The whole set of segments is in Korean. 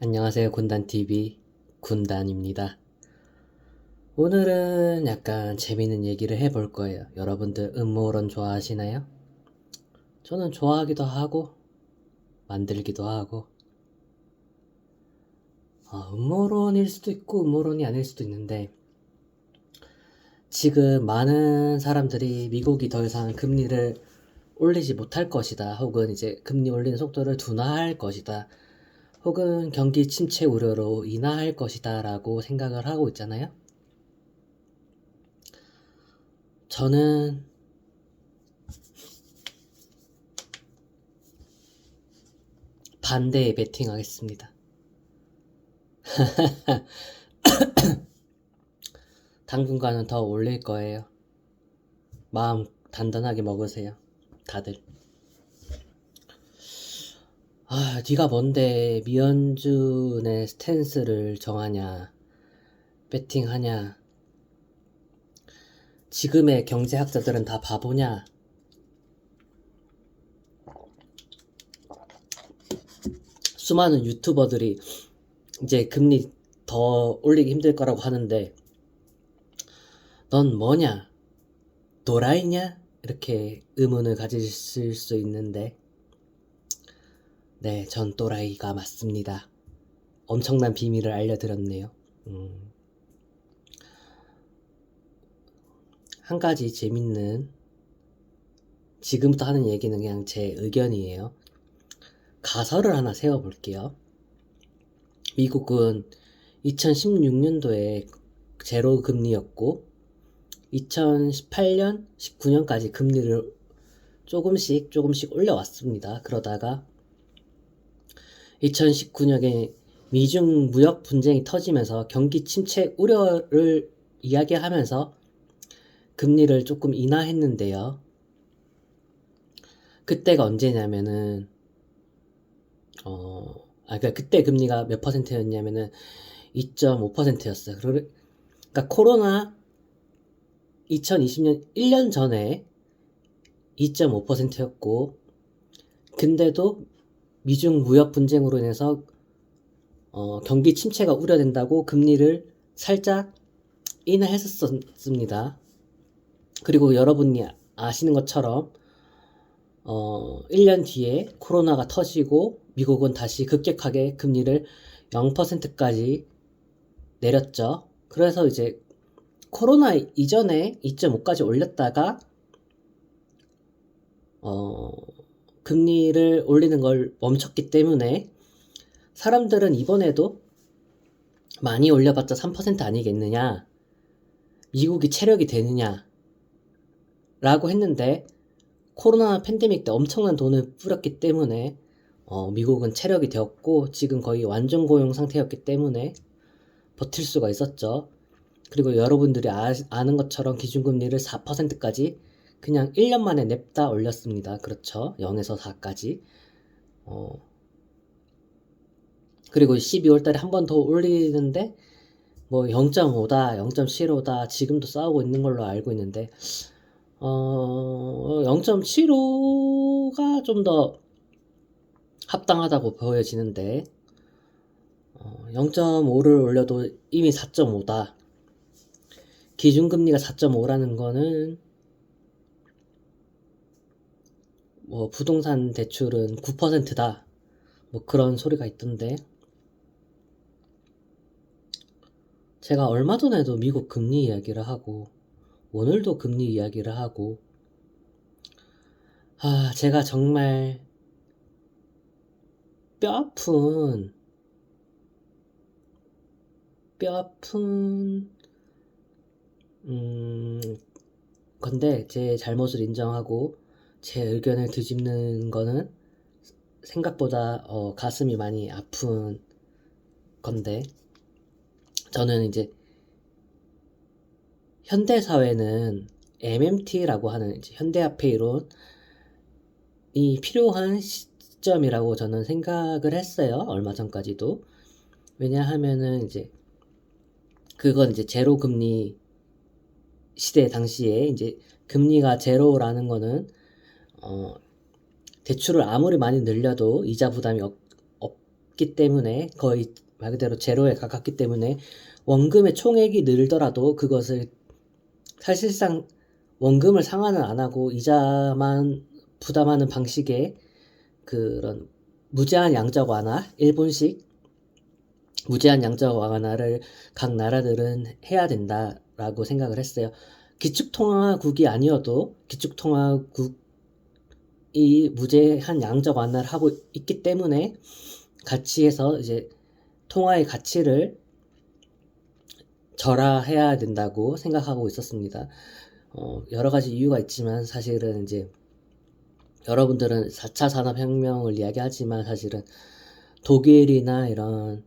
안녕하세요. 군단TV 군단입니다. 오늘은 약간 재밌는 얘기를 해볼 거예요. 여러분들 음모론 좋아하시나요? 저는 좋아하기도 하고 만들기도 하고 음모론일 수도 있고 음모론이 아닐 수도 있는데, 지금 많은 사람들이 미국이 더 이상 금리를 올리지 못할 것이다, 혹은 이제 금리 올리는 속도를 둔화할 것이다, 혹은 경기 침체 우려로 인하할 것이다 라고 생각을 하고 있잖아요. 저는 반대에 베팅하겠습니다. 당분간은 더 올릴 거예요. 마음 단단하게 먹으세요, 다들. 네가 뭔데 미연준의 스탠스를 정하냐, 베팅하냐, 지금의 경제학자들은 다 바보냐. 수많은 유튜버들이 이제 금리 더 올리기 힘들 거라고 하는데, 넌 뭐냐, 도라이냐, 이렇게 의문을 가지실 수 있는데, 네, 전 또라이가 맞습니다. 엄청난 비밀을 알려드렸네요. 한 가지 재밌는, 지금부터 하는 얘기는 그냥 제 의견이에요. 가설을 하나 세워볼게요. 미국은 2016년도에 제로 금리였고 2018년, 19년까지 금리를 조금씩 올려왔습니다. 그러다가 2019년에 미중 무역 분쟁이 터지면서 경기 침체 우려를 이야기하면서 금리를 조금 인하했는데요. 그때가 언제냐면은 그러니까 그때 금리가 몇 퍼센트였냐면은 2.5%였어요. 그러니까 코로나 2020년 1년 전에 2.5%였고, 근데도 미중 무역 분쟁으로 인해서 경기 침체가 우려된다고 금리를 살짝 인하했었습니다. 그리고 여러분이 아시는 것처럼 1년 뒤에 코로나가 터지고 미국은 다시 급격하게 금리를 0%까지 내렸죠. 그래서 이제 코로나 이전에 2.5까지 올렸다가 금리를 올리는 걸 멈췄기 때문에 사람들은 이번에도 많이 올려봤자 3% 아니겠느냐, 미국이 체력이 되느냐 라고 했는데, 코로나 팬데믹 때 엄청난 돈을 뿌렸기 때문에 미국은 체력이 되었고 지금 거의 완전 고용 상태였기 때문에 버틸 수가 있었죠. 그리고 여러분들이 아는 것처럼 기준금리를 4%까지 그냥 1년 만에 냅다 올렸습니다. 그렇죠. 0에서 4까지. 그리고 12월 달에 한 번 더 올리는데 뭐 0.5다, 0.75다 지금도 싸우고 있는 걸로 알고 있는데, 0.75가 좀 더 합당하다고 보여지는데, 0.5를 올려도 이미 4.5다. 기준금리가 4.5라는 거는 뭐 부동산 대출은 9%다. 뭐 그런 소리가 있던데, 제가 얼마 전에도 미국 금리 이야기를 하고 오늘도 금리 이야기를 하고, 제가 정말 뼈아픈 뼈아픈 건데, 제 잘못을 인정하고 제 의견을 뒤집는 거는 생각보다 가슴이 많이 아픈 건데, 저는 이제 현대사회는 MMT라고 하는 이제 현대화폐 이론이 필요한 시점이라고 저는 생각을 했어요. 얼마 전까지도. 왜냐하면은 이제 그건 이제 제로 금리 시대 당시에 이제 금리가 제로라는 거는 대출을 아무리 많이 늘려도 이자 부담이 없기 가깝기 때문에 거의 말 그대로 제로에 가깝기 때문에 원금의 총액이 늘더라도 그것을 사실상 원금을 상환을 안 하고 이자만 부담하는 방식의 그런 무제한 양적 완화, 일본식 무제한 양적 완화를 각 나라들은 해야 된다라고 생각을 했어요. 기축통화국이 아니어도 기축통화국이 무제한 양적 완화를 하고 있기 때문에 같이 해서 이제 통화의 가치를 절하해야 된다고 생각하고 있었습니다. 여러 가지 이유가 있지만 사실은 이제 여러분들은 4차 산업혁명을 이야기하지만 사실은 독일이나 이런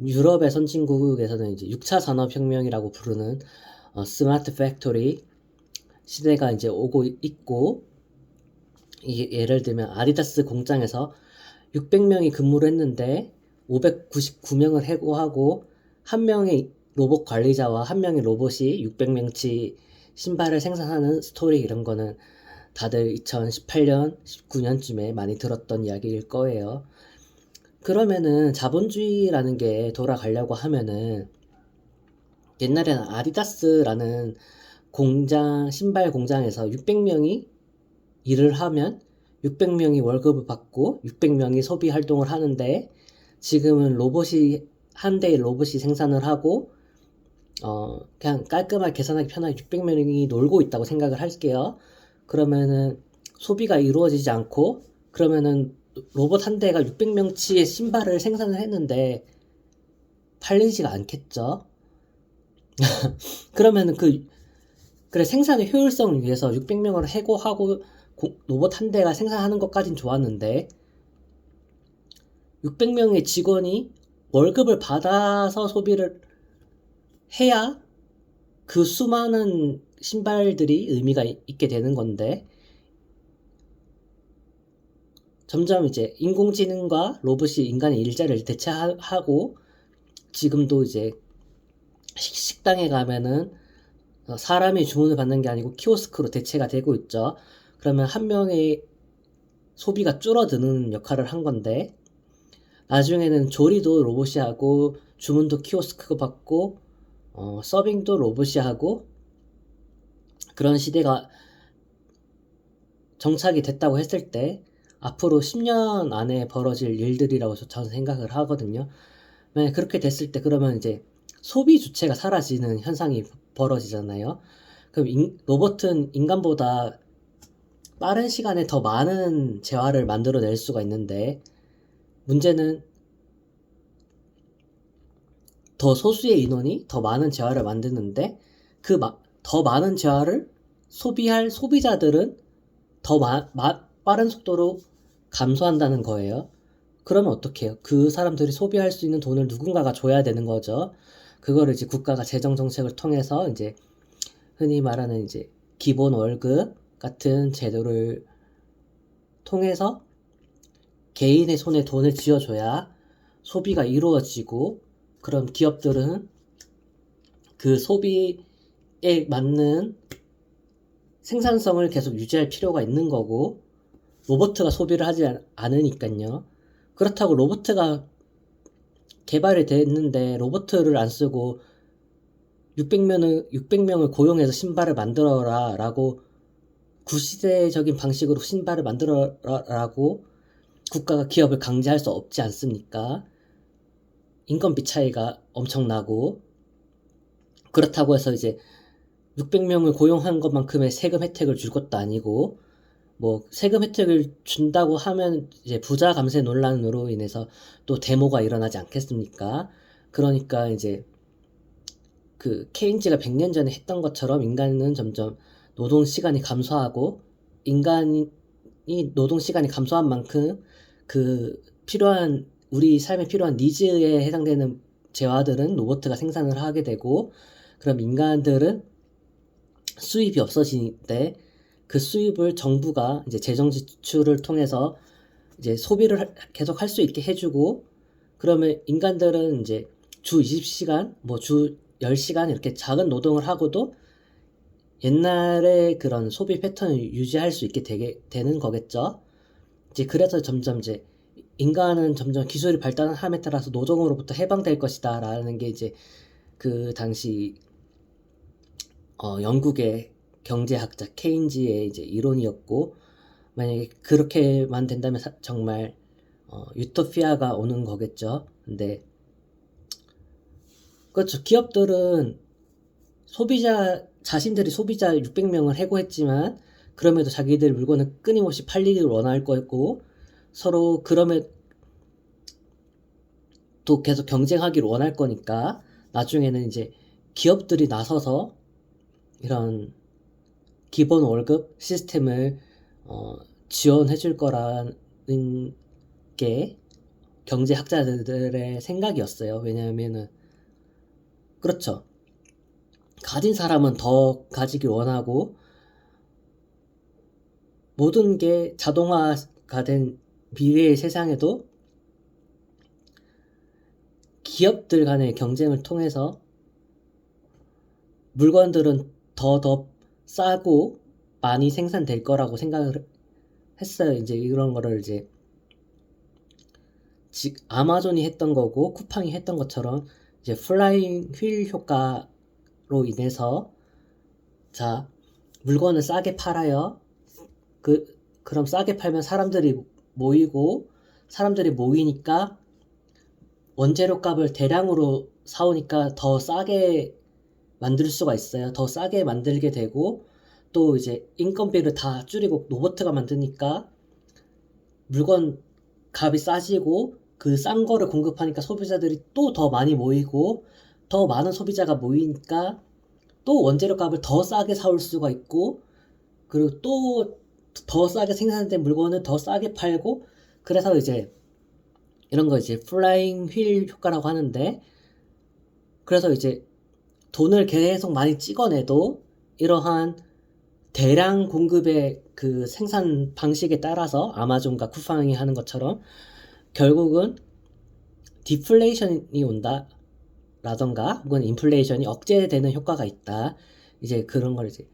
유럽의 선진국에서는 이제 6차 산업혁명이라고 부르는 스마트 팩토리 시대가 이제 오고 있고, 예를 들면 아디다스 공장에서 600명이 근무를 했는데 599명을 해고하고 한 명의 로봇 관리자와 한 명의 로봇이 600명치 신발을 생산하는 스토리, 이런 거는 다들 2018년, 19년쯤에 많이 들었던 이야기일 거예요. 그러면은 자본주의라는 게 돌아가려고 하면은 옛날에는 아디다스라는 공장, 신발 공장에서 600명이 일을 하면 600명이 월급을 받고 600명이 소비 활동을 하는데, 지금은 로봇이 한 대의 로봇이 생산을 하고 그냥 깔끔하게 계산하기 편하게 600명이 놀고 있다고 생각을 할게요. 그러면은 소비가 이루어지지 않고, 그러면은 로봇 한 대가 600명치의 신발을 생산을 했는데 팔리지가 않겠죠. 그러면은 그래, 생산의 효율성을 위해서 600명을 해고하고 로봇 한 대가 생산하는 것까진 좋았는데 600명의 직원이 월급을 받아서 소비를 해야 그 수많은 신발들이 의미가 있게 되는 건데, 점점 이제 인공지능과 로봇이 인간의 일자리를 대체하고, 지금도 이제 식당에 가면은 사람이 주문을 받는 게 아니고 키오스크로 대체가 되고 있죠. 그러면 한 명의 소비가 줄어드는 역할을 한 건데, 나중에는 조리도 로봇이 하고 주문도 키오스크 받고 서빙도 로봇이 하고, 그런 시대가 정착이 됐다고 했을 때 앞으로 10년 안에 벌어질 일들이라고 저는 생각을 하거든요. 만약 그렇게 됐을 때 그러면 이제 소비 주체가 사라지는 현상이 벌어지잖아요. 그럼 로봇은 인간보다 빠른 시간에 더 많은 재화를 만들어낼 수가 있는데, 문제는 더 소수의 인원이 더 많은 재화를 만드는데 더 많은 재화를 소비할 소비자들은 더 빠른 속도로 감소한다는 거예요. 그러면 어떻게 해요? 그 사람들이 소비할 수 있는 돈을 누군가가 줘야 되는 거죠. 그거를 이제 국가가 재정 정책을 통해서 이제 흔히 말하는 이제 기본 월급 같은 제도를 통해서 개인의 손에 돈을 쥐어줘야 소비가 이루어지고, 그런 기업들은 그 소비에 맞는 생산성을 계속 유지할 필요가 있는 거고, 로봇가 소비를 하지 않으니까요. 그렇다고 로봇가 개발이 됐는데 로봇을 안 쓰고 600명을 고용해서 신발을 만들어라 라고, 구시대적인 방식으로 신발을 만들어라 라고 국가가 기업을 강제할 수 없지 않습니까? 인건비 차이가 엄청나고, 그렇다고 해서 이제 600명을 고용한 것만큼의 세금 혜택을 줄 것도 아니고, 뭐 세금 혜택을 준다고 하면 이제 부자 감세 논란으로 인해서 또 데모가 일어나지 않겠습니까? 그러니까 이제 그 케인즈가 100년 전에 했던 것처럼 인간은 점점 노동 시간이 감소하고, 인간이 노동 시간이 감소한 만큼 그 필요한, 우리 삶에 필요한 니즈에 해당되는 재화들은 로봇가 생산을 하게 되고, 그럼 인간들은 수입이 없어지는데 그 수입을 정부가 이제 재정 지출을 통해서 이제 소비를 계속 할 수 있게 해주고, 그러면 인간들은 이제 주 20시간, 뭐 주 10시간 이렇게 작은 노동을 하고도 옛날의 그런 소비 패턴을 유지할 수 있게 되는 거겠죠. 이제 그래서 점점 이제 인간은 점점 기술이 발달함에 따라서 노동으로부터 해방될 것이다 라는 게 이제 그 당시 영국의 경제학자 케인즈의 이제 이론이었고, 만약에 그렇게만 된다면 정말 유토피아가 오는 거겠죠. 근데 그렇죠. 기업들은 자신들이 소비자 600명을 해고했지만 그럼에도 자기들 물건을 끊임없이 팔리길 원할 거고, 서로 그럼에도 계속 경쟁하기를 원할 거니까 나중에는 이제 기업들이 나서서 이런 기본 월급 시스템을 지원해 줄 거라는 게 경제학자들의 생각이었어요. 왜냐하면은 그렇죠. 가진 사람은 더 가지길 원하고, 모든 게 자동화가 된 미래의 세상에도 기업들 간의 경쟁을 통해서 물건들은 더 싸고 많이 생산될 거라고 생각을 했어요. 이제 이런 거를 이제 아마존이 했던 거고 쿠팡이 했던 것처럼 이제 플라잉 휠 효과로 인해서, 자, 물건을 싸게 팔아요. 그럼 싸게 팔면 사람들이 모이니까 원재료 값을 대량으로 사오니까 더 싸게 만들 수가 있어요. 더 싸게 만들게 되고, 또 이제 인건비를 다 줄이고 로봇가 만드니까 물건 값이 싸지고, 그 싼 거를 공급하니까 소비자들이 또 더 많이 모이고, 더 많은 소비자가 모이니까 또 원재료 값을 더 싸게 사올 수가 있고, 그리고 또 더 싸게 생산된 물건을 더 싸게 팔고, 그래서 이제 이런 거 이제 플라잉 휠 효과라고 하는데, 그래서 이제 돈을 계속 많이 찍어내도 이러한 대량 공급의 그 생산 방식에 따라서 아마존과 쿠팡이 하는 것처럼 결국은 디플레이션이 온다 라던가, 혹은 인플레이션이 억제되는 효과가 있다. 이제 그런 걸 이제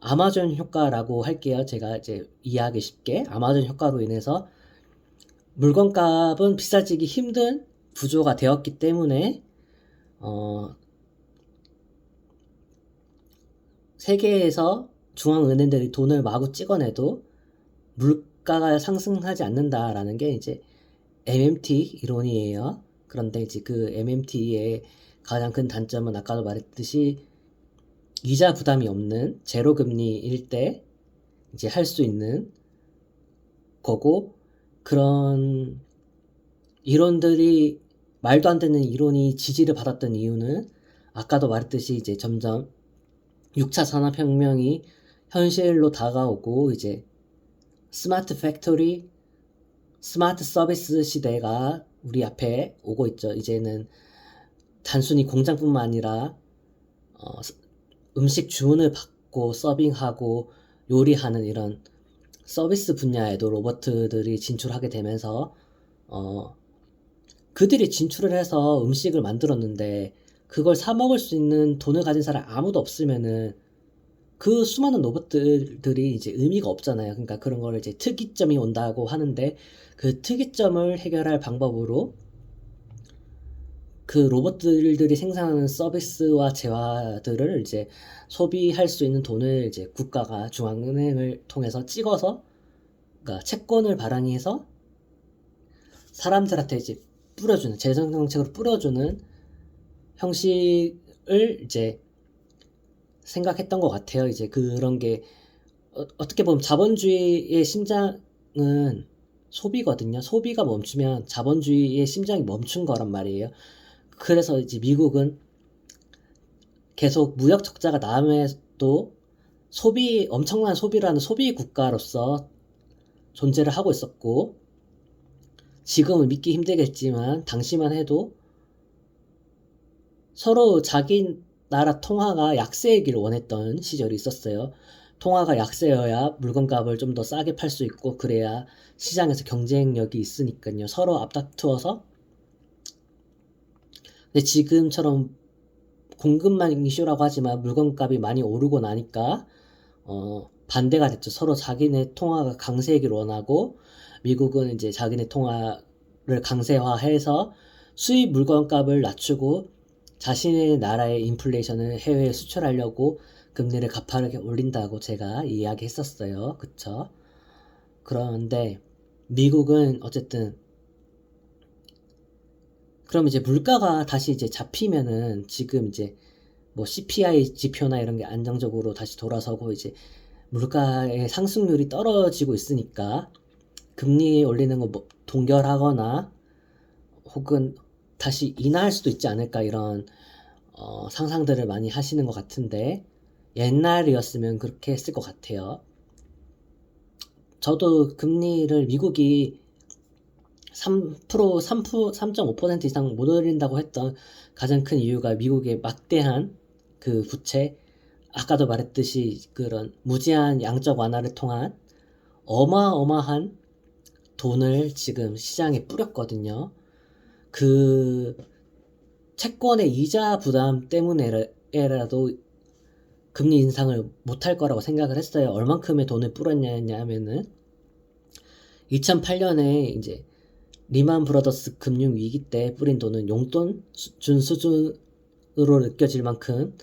아마존 효과라고 할게요. 제가 이제 이해하기 쉽게. 아마존 효과로 인해서 물건값은 비싸지기 힘든 구조가 되었기 때문에 세계에서 중앙은행들이 돈을 마구 찍어내도 물가가 상승하지 않는다라는 게 이제 MMT 이론이에요. 그런데 이제 그 MMT의 가장 큰 단점은 아까도 말했듯이 이자 부담이 없는 제로 금리일 때 이제 할 수 있는 거고, 그런 이론들이, 말도 안 되는 이론이 지지를 받았던 이유는 아까도 말했듯이 이제 점점 6차 산업혁명이 현실로 다가오고, 이제 스마트 팩토리, 스마트 서비스 시대가 우리 앞에 오고 있죠. 이제는 단순히 공장뿐만 아니라 음식 주문을 받고 서빙하고 요리하는 이런 서비스 분야에도 로봇들이 진출하게 되면서 그들이 진출을 해서 음식을 만들었는데 그걸 사 먹을 수 있는 돈을 가진 사람 아무도 없으면은 그 수많은 로봇들이 이제 의미가 없잖아요. 그러니까 그런 거를 이제 특이점이 온다고 하는데, 그 특이점을 해결할 방법으로 그 로봇들이 생산하는 서비스와 재화들을 이제 소비할 수 있는 돈을 이제 국가가 중앙은행을 통해서 찍어서, 그러니까 채권을 발행해서 사람들한테 이제 뿌려주는, 재정 정책으로 뿌려주는 형식을 이제 생각했던 것 같아요. 이제 그런 게 어떻게 보면 자본주의의 심장은 소비거든요. 소비가 멈추면 자본주의의 심장이 멈춘 거란 말이에요. 그래서 이제 미국은 계속 무역 적자가 남에도 엄청난 소비라는 소비 국가로서 존재를 하고 있었고, 지금은 믿기 힘들겠지만 당시만 해도 서로 자기 나라 통화가 약세이길 원했던 시절이 있었어요. 통화가 약세여야 물건값을 좀 더 싸게 팔 수 있고, 그래야 시장에서 경쟁력이 있으니까요. 서로 앞다투어서. 근데 지금처럼 공급만 이슈라고 하지만 물건값이 많이 오르고 나니까 반대가 됐죠. 서로 자기네 통화가 강세이길 원하고, 미국은 이제 자기네 통화를 강세화해서 수입 물건값을 낮추고 자신의 나라의 인플레이션을 해외에 수출하려고 금리를 가파르게 올린다고 제가 이야기했었어요. 그쵸? 그런데 미국은 어쨌든 그럼 이제 물가가 다시 이제 잡히면은 지금 이제 뭐 CPI 지표나 이런 게 안정적으로 다시 돌아서고 이제 물가의 상승률이 떨어지고 있으니까 금리 올리는 거 뭐 동결하거나 혹은 다시 인하할 수도 있지 않을까 이런 상상들을 많이 하시는 것 같은데 옛날이었으면 그렇게 했을 것 같아요. 저도 금리를 미국이 3%, 3.5% 이상 못 올린다고 했던 가장 큰 이유가 미국의 막대한 그 부채, 아까도 말했듯이 그런 무제한 양적 완화를 통한 어마어마한 돈을 지금 시장에 뿌렸거든요. 그 채권의 이자 부담 때문에라도 금리 인상을 못할 거라고 생각을 했어요. 얼만큼의 돈을 뿌렸냐면은 2008년에 이제 리만 브라더스 금융 위기 때 뿌린 돈은 용돈 준 수준으로 느껴질 만큼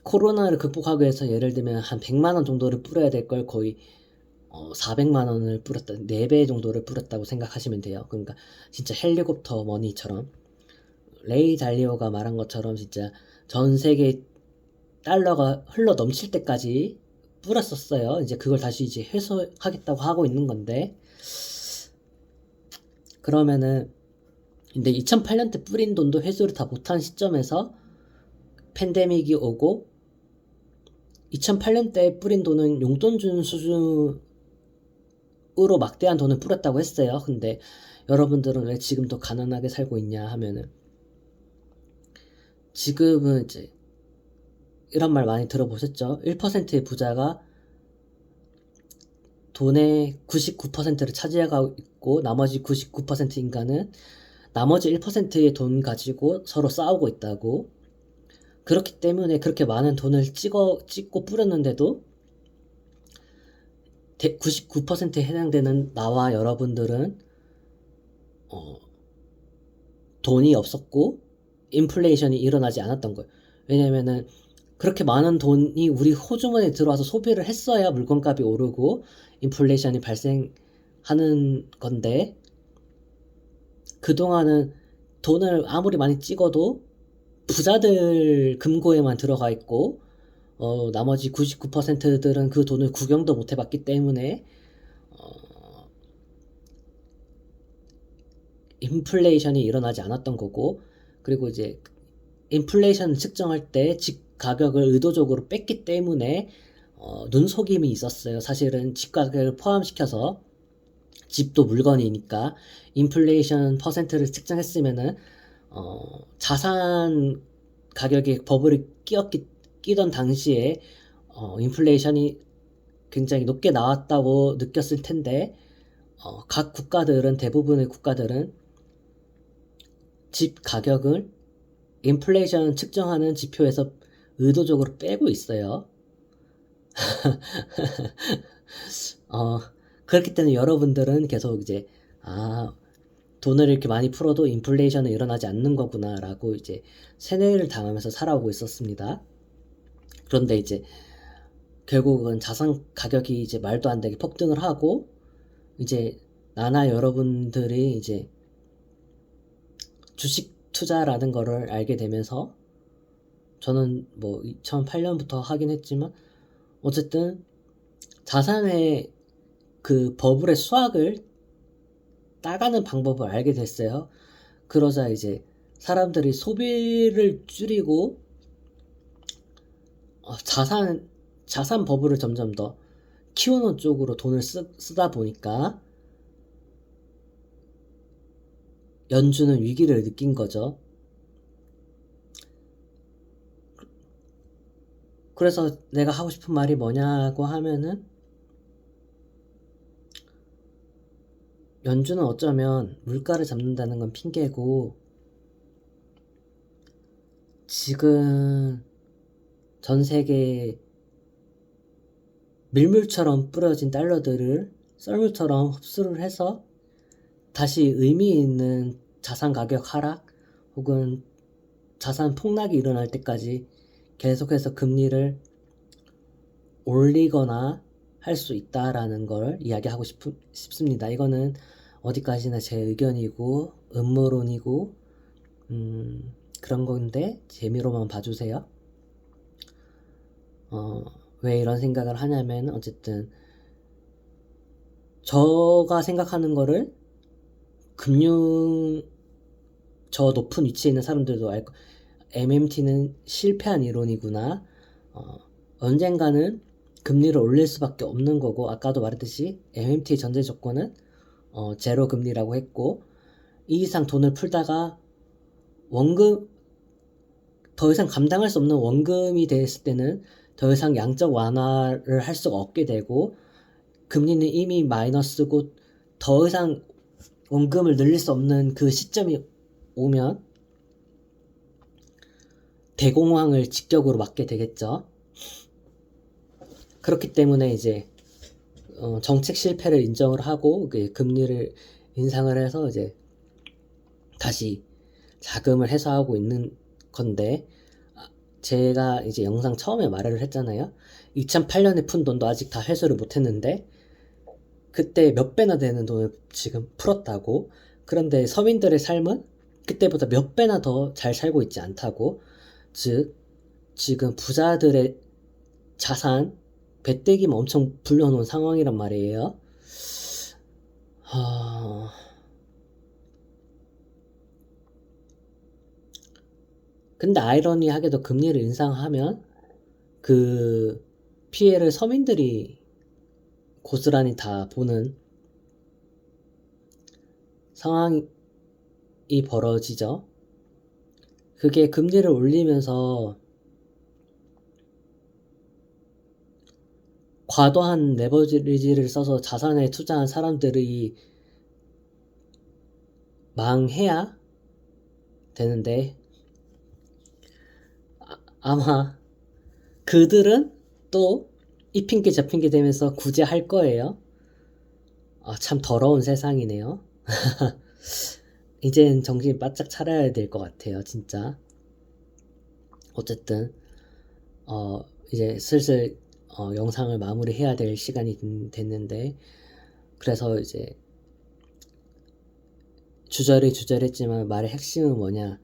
코로나를 극복하기 위해서 예를 들면 한 100만 원 정도를 뿌려야 될 걸 거의 400만 원을 뿌렸다, 4배 정도를 뿌렸다고 생각하시면 돼요. 그러니까 진짜 헬리콥터 머니처럼 레이 달리오가 말한 것처럼 진짜 전 세계 달러가 흘러 넘칠 때까지 뿌렸었어요. 이제 그걸 다시 이제 회수하겠다고 하고 있는 건데 그러면은 근데 2008년 때 뿌린 돈도 회수를 다 못한 시점에서 팬데믹이 오고 2008년 때 뿌린 돈은 용돈 준 수준으로 막대한 돈을 뿌렸다고 했어요. 근데 여러분들은 왜 지금도 가난하게 살고 있냐 하면은 지금은 이제 이런 말 많이 들어보셨죠? 1%의 부자가 돈의 99%를 차지하고 있고 나머지 99% 인간은 나머지 1%의 돈 가지고 서로 싸우고 있다고. 그렇기 때문에 그렇게 많은 돈을 찍고 뿌렸는데도 99%에 해당되는 나와 여러분들은 돈이 없었고 인플레이션이 일어나지 않았던 거예요. 왜냐면은 그렇게 많은 돈이 우리 호주머니에 들어와서 소비를 했어야 물건값이 오르고 인플레이션이 발생하는 건데 그동안은 돈을 아무리 많이 찍어도 부자들 금고에만 들어가 있고 나머지 99%들은 그 돈을 구경도 못 해봤기 때문에 인플레이션이 일어나지 않았던 거고 그리고 이제 인플레이션 측정할 때 집 가격을 의도적으로 뺐기 때문에 눈속임이 있었어요. 사실은 집 가격을 포함시켜서 집도 물건이니까 인플레이션 퍼센트를 측정했으면은 자산 가격에 버블이 끼던 당시에 인플레이션이 굉장히 높게 나왔다고 느꼈을 텐데 각 국가들은 대부분의 국가들은 집 가격을 인플레이션 측정하는 지표에서 의도적으로 빼고 있어요. 그렇기 때문에 여러분들은 계속 이제 돈을 이렇게 많이 풀어도 인플레이션은 일어나지 않는 거구나 라고 이제 세뇌를 당하면서 살아오고 있었습니다. 그런데 이제 결국은 자산 가격이 이제 말도 안 되게 폭등을 하고 이제 나나 여러분들이 이제 주식 투자라는 거를 알게 되면서 저는 뭐 2008년부터 하긴 했지만 어쨌든 자산의 그 버블의 수학을 따가는 방법을 알게 됐어요. 그러자 이제 사람들이 소비를 줄이고 자산 버블을 점점 더 키우는 쪽으로 돈을 쓰다 보니까 연준은 위기를 느낀 거죠. 그래서 내가 하고 싶은 말이 뭐냐고 하면은 연준은 어쩌면 물가를 잡는다는 건 핑계고 지금 전 세계 밀물처럼 뿌려진 달러들을 썰물처럼 흡수를 해서 다시 의미 있는 자산 가격 하락 혹은 자산 폭락이 일어날 때까지 계속해서 금리를 올리거나 할 수 있다라는 걸 이야기하고 싶습니다. 이거는 어디까지나 제 의견이고 음모론이고 그런 건데 재미로만 봐주세요. 왜 이런 생각을 하냐면 어쨌든 저가 생각하는 거를 저 높은 위치에 있는 사람들도 알고 MMT는 실패한 이론이구나. 언젠가는 금리를 올릴 수밖에 없는 거고 아까도 말했듯이 MMT의 전제 조건은 제로 금리라고 했고 이 이상 돈을 풀다가 원금 더 이상 감당할 수 없는 원금이 됐을 때는 더 이상 양적 완화를 할 수가 없게 되고 금리는 이미 마이너스고 더 이상 원금을 늘릴 수 없는 그 시점이 오면 대공황을 직격으로 맞게 되겠죠. 그렇기 때문에 이제 정책 실패를 인정을 하고 금리를 인상을 해서 이제 다시 자금을 해소하고 있는 건데 제가 이제 영상 처음에 말을 했잖아요. 2008년에 푼 돈도 아직 다 회수를 못했는데 그때 몇 배나 되는 돈을 지금 풀었다고. 그런데 서민들의 삶은 그때보다 몇 배나 더 잘 살고 있지 않다고. 즉 지금 부자들의 자산 배때기만 엄청 불려놓은 상황이란 말이에요. 근데 아이러니하게도 금리를 인상하면 그 피해를 서민들이 고스란히 다 보는 상황이 벌어지죠. 그게 금리를 올리면서 과도한 레버리지를 써서 자산에 투자한 사람들이 망해야 되는데 아마 그들은 또 이 핑계 저 핑계 대면서 구제할 거예요. 참 더러운 세상이네요. 이젠 정신 바짝 차려야 될 것 같아요, 진짜. 어쨌든 이제 슬슬 영상을 마무리해야 될 시간이 됐는데 그래서 이제 주저리주저했지만 말의 핵심은 뭐냐,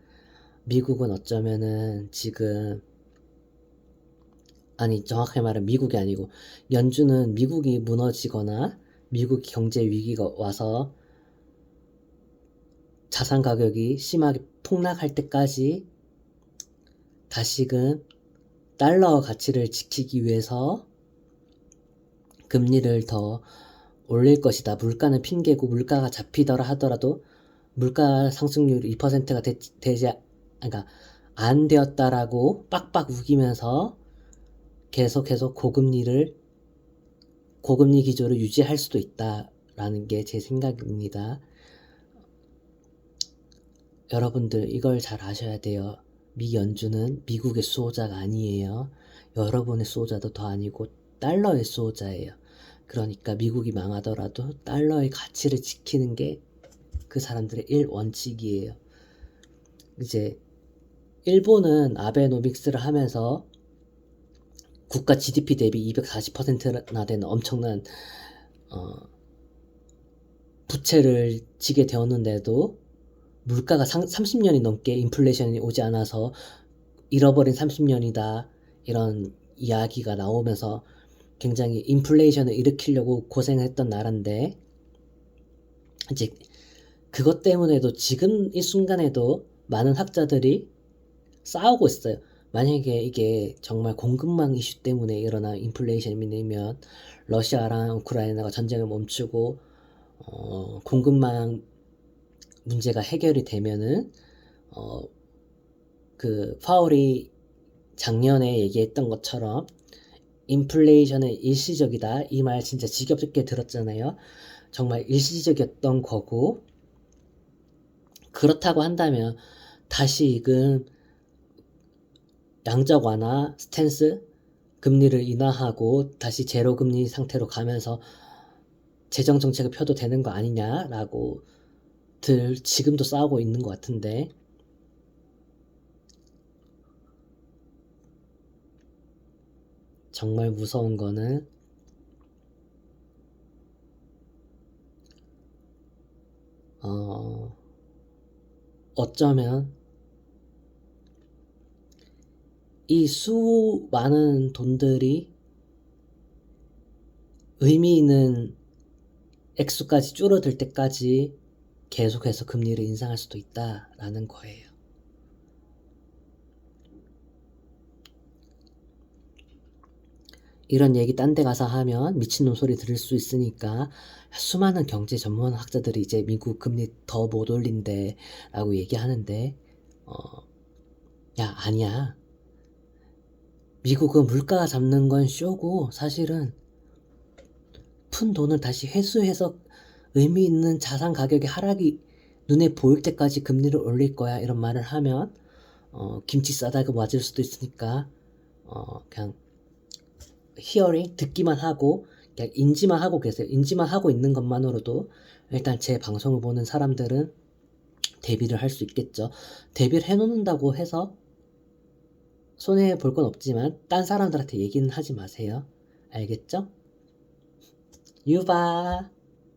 미국은 어쩌면은 지금 정확하게 말하면 미국이 아니고 연준은 미국이 무너지거나 미국 경제 위기가 와서 자산 가격이 심하게 폭락할 때까지 다시금 달러 가치를 지키기 위해서 금리를 더 올릴 것이다. 물가는 핑계고 물가가 잡히더라 하더라도 물가 상승률이 2%가 그러니까 안 되었다라고 빡빡 우기면서 계속 고금리 기조를 유지할 수도 있다라는 게 제 생각입니다. 여러분들 이걸 잘 아셔야 돼요. 미 연준은 미국의 수호자가 아니에요. 여러분의 수호자도 더 아니고 달러의 수호자예요. 그러니까 미국이 망하더라도 달러의 가치를 지키는 게 그 사람들의 원칙이에요. 이제 일본은 아베노믹스를 하면서 국가 GDP 대비 240%나 되는 엄청난 부채를 지게 되었는데도 물가가 30년이 넘게 인플레이션이 오지 않아서 잃어버린 30년이다 이런 이야기가 나오면서 굉장히 인플레이션을 일으키려고 고생했던 나라인데 이제 그것 때문에도 지금 이 순간에도 많은 학자들이 싸우고 있어요. 만약에 이게 정말 공급망 이슈 때문에 일어난 인플레이션이면 러시아랑 우크라이나가 전쟁을 멈추고 공급망 문제가 해결이 되면은 그 파월이 작년에 얘기했던 것처럼 인플레이션은 일시적이다 이 말 진짜 지겹게 들었잖아요. 정말 일시적이었던 거고 그렇다고 한다면 다시금 양적 완화 스탠스 금리를 인하하고 다시 제로 금리 상태로 가면서 재정 정책을 펴도 되는 거 아니냐라고 지금도 싸우고 있는 것 같은데, 정말 무서운 거는 어쩌면 이 수많은 돈들이 의미 있는 액수까지 줄어들 때까지 계속해서 금리를 인상할 수도 있다라는 거예요. 이런 얘기 딴 데 가서 하면 미친놈 소리 들을 수 있으니까 수많은 경제 전문학자들이 이제 미국 금리 더 못 올린대 라고 얘기하는데, 야, 아니야. 미국은 물가 잡는 건 쇼고 사실은 푼 돈을 다시 회수해서 의미 있는 자산 가격의 하락이 눈에 보일 때까지 금리를 올릴 거야, 이런 말을 하면 김치 싸다고 맞을 수도 있으니까 그냥 히어링 듣기만 하고 그냥 인지만 하고 계세요. 인지만 하고 있는 것만으로도 일단 제 방송을 보는 사람들은 대비를 할 수 있겠죠. 대비를 해놓는다고 해서 손해 볼 건 없지만 딴 사람들한테 얘기는 하지 마세요. 알겠죠? 유바.